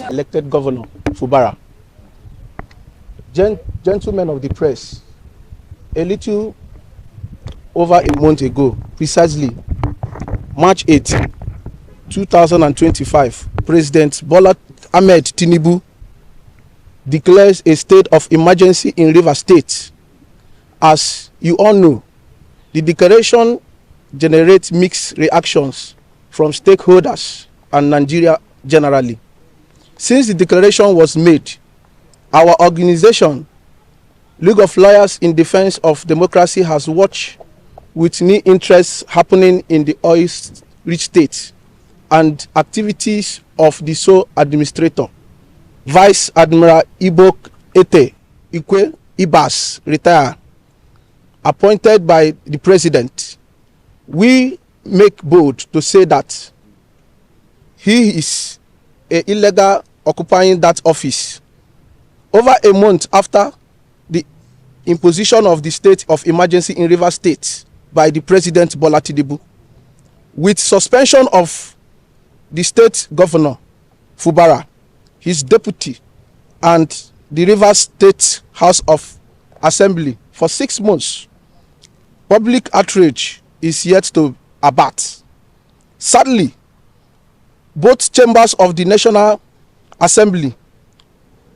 Elected Governor Fubara. Gentlemen of the press, a little over a month ago, precisely March 8, 2025, President Bola Ahmed Tinubu declares a state of emergency in Rivers State. As you all know, the declaration generates mixed reactions from stakeholders and Nigeria generally. Since the declaration was made, our organization, League of Lawyers in Defense of Democracy, has watched with new interests happening in the oil-rich state and activities of the sole administrator, Vice Admiral Ibok Ete Ikwe Ibas, retired, appointed by the president. We make bold to say that he is illegal occupying that office over a month after the imposition of the state of emergency in Rivers State by the President Bola Tinubu, with suspension of the state governor Fubara, his deputy, and the Rivers State House of Assembly for 6 months. Public outrage is yet to abate. Sadly, both chambers of the National Assembly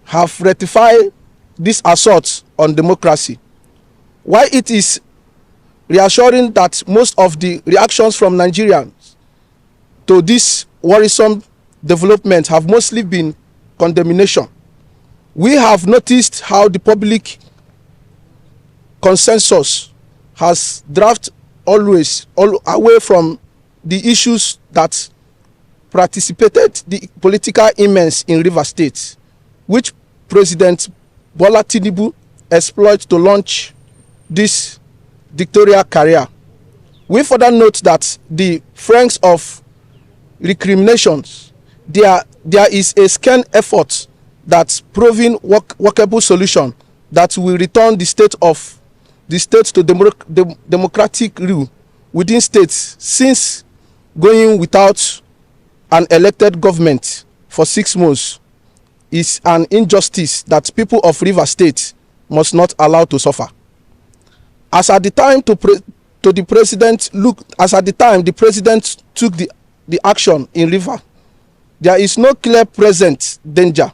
have ratified this assault on democracy. While it is reassuring that most of the reactions from Nigerians to this worrisome development have mostly been condemnation, we have noticed how the public consensus has drifted always away from the issues that participated the political immense in Rivers State, which President Bola Tinubu exploited to launch this dictatorial career. We further note that the franks of recriminations, there is a scan effort that's proving workable solution that will return the state to democratic rule within states, since going without an elected government for 6 months is an injustice that people of Rivers State must not allow to suffer. As at the time the president took the action in River, there is no clear present danger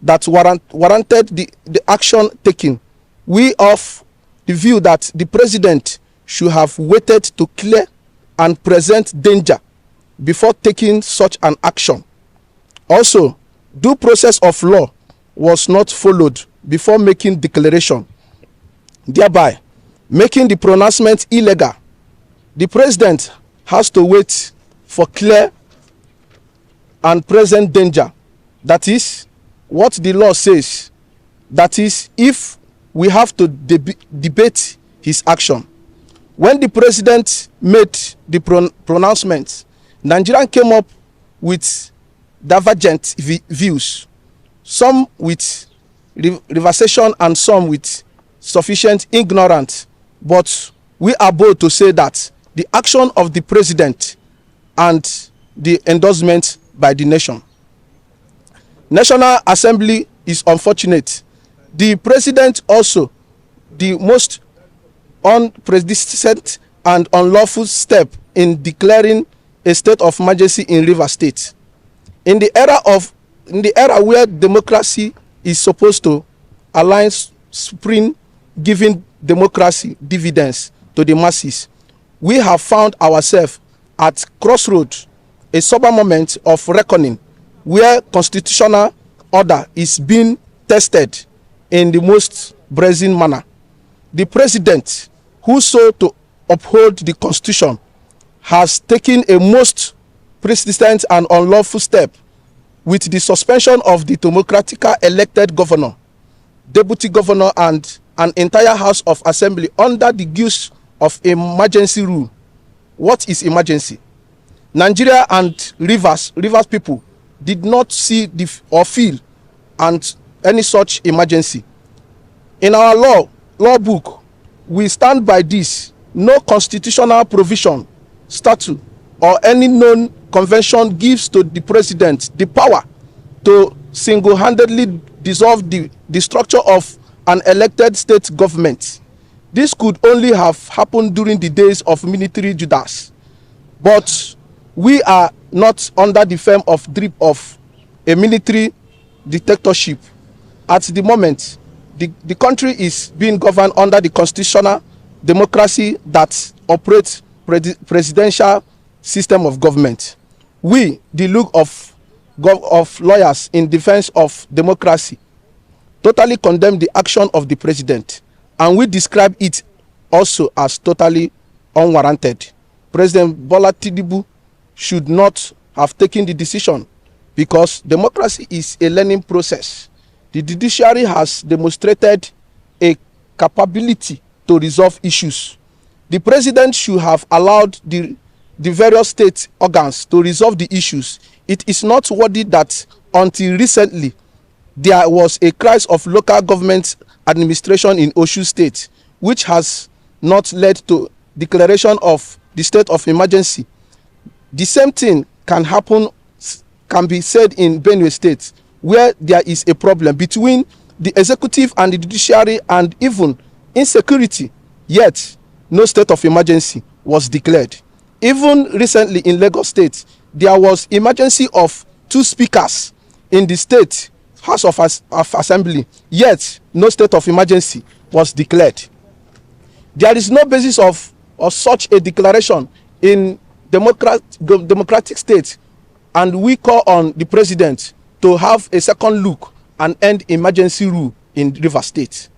that warranted the action taken. We of the view that the president should have waited to clear and present danger before taking such an action. Also, due process of law was not followed before making declaration, thereby making the pronouncement illegal. The president has to wait for clear and present danger. That is what the law says. That is, if we have to debate his action. When the president made the pronouncement, Nigerians came up with divergent views, some with reversation and some with sufficient ignorance. But we are bold to say that the action of the president and the endorsement by the nation. National Assembly is unfortunate. The president also, the most unprecedented and unlawful step in declaring a state of emergency in Rivers State. In the era where democracy is supposed to align supreme, giving democracy dividends to the masses, we have found ourselves at crossroads, a sober moment of reckoning, where constitutional order is being tested in the most brazen manner. The president, who sought to uphold the constitution, has taken a most precedent and unlawful step with the suspension of the democratically elected governor, deputy governor, and an entire House of Assembly under the guise of emergency rule. What is emergency? Nigeria and Rivers people did not see or feel and any such emergency. In our law book, we stand by this. No constitutional provision, statute, or any known convention gives to the president the power to single-handedly dissolve the structure of an elected state government. This could only have happened during the days of military Judas. But we are not under the firm of drip of a military dictatorship. At the moment, the country is being governed under the constitutional democracy that operates presidential system of government. We, the League of Lawyers in Defense of Democracy, totally condemn the action of the president, and we describe it also as totally unwarranted. President Bola Tinubu should not have taken the decision because democracy is a learning process. The judiciary has demonstrated a capability to resolve issues. The president should have allowed the various state organs to resolve the issues. It is not worthy that until recently there was a crisis of local government administration in Osun State, which has not led to declaration of the state of emergency. The same thing can be said in Benue State, where there is a problem between the executive and the judiciary and even insecurity, yet no state of emergency was declared. Even recently in Lagos State, there was emergency of 2 speakers in the state House of Assembly, yet no state of emergency was declared. There is no basis of such a declaration in democratic states, and we call on the president to have a second look and end emergency rule in Rivers State.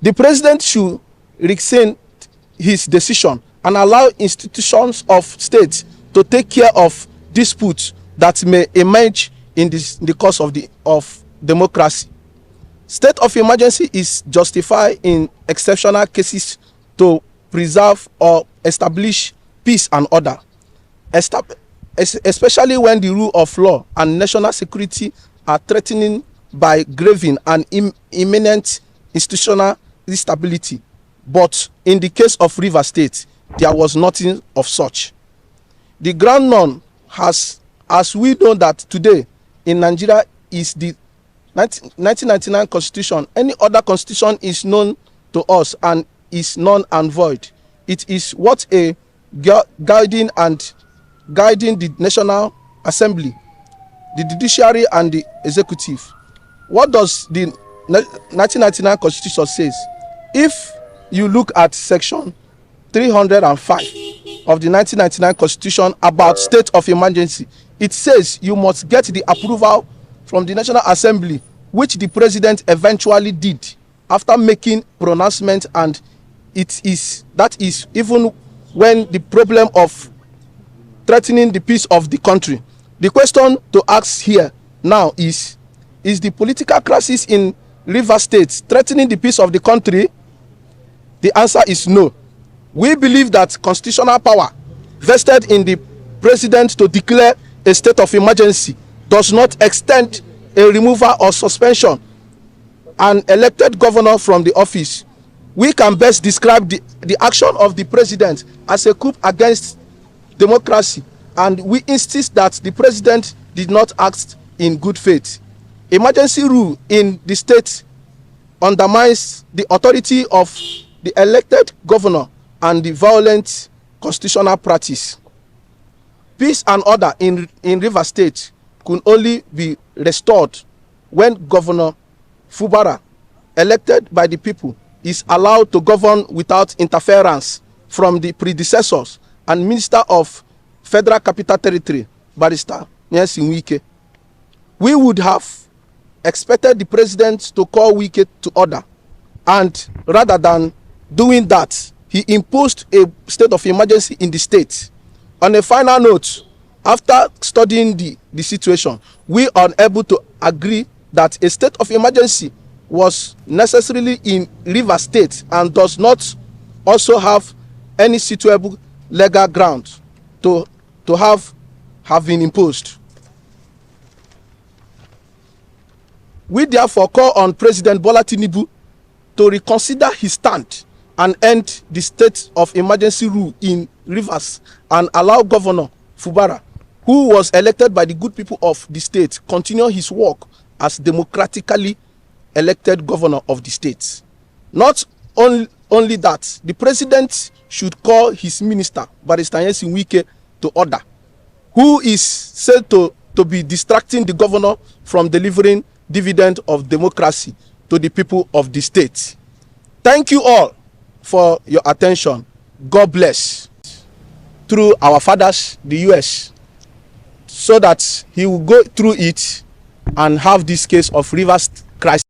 The president should rescind his decision and allow institutions of states to take care of disputes that may emerge in the course of democracy. State of emergency is justified in exceptional cases to preserve or establish peace and order, especially when the rule of law and national security are threatened by grave and imminent institutional instability. But in the case of Rivers State, there was nothing of such. The ground known as we know that today in Nigeria is the 1999 constitution. Any other constitution is known to us and is null and void. It is what a guiding the National Assembly, the judiciary and the executive. What does the 1999 constitution says? If you look at section 305 of the 1999 constitution about state of emergency, it says you must get the approval from the National Assembly, which the president eventually did after making pronouncement, and that is even when the problem of threatening the peace of the country. The question to ask here now is the political crisis in Rivers State threatening the peace of the country? The answer is no. We believe that constitutional power vested in the president to declare a state of emergency does not extend a removal or suspension an elected governor from the office. We can best describe the action of the president as a coup against democracy, and we insist that the president did not act in good faith. Emergency rule in the state undermines the authority of the elected governor and the violent constitutional practice. Peace and order in Rivers State could only be restored when Governor Fubara, elected by the people, is allowed to govern without interference from the predecessors and Minister of Federal Capital Territory, Barrister Nyesin Wike. We would have expected the president to call Wike to order, and rather than doing that, he imposed a state of emergency in the state. On a final note, after studying the situation, we are unable to agree that a state of emergency was necessarily in Rivers State and does not also have any suitable legal ground to have been imposed. We therefore call on President Bola Tinubu to reconsider his stand and end the state of emergency rule in Rivers and allow Governor Fubara, who was elected by the good people of the state, continue his work as democratically elected governor of the state. Not only that, the president should call his minister, Barrister Nyesom Wike, to order, who is said to be distracting the governor from delivering dividend of democracy to the people of the state. Thank you all for your attention. God bless. Through our fathers, the US, so that he will go through it and have this case of Rivers crisis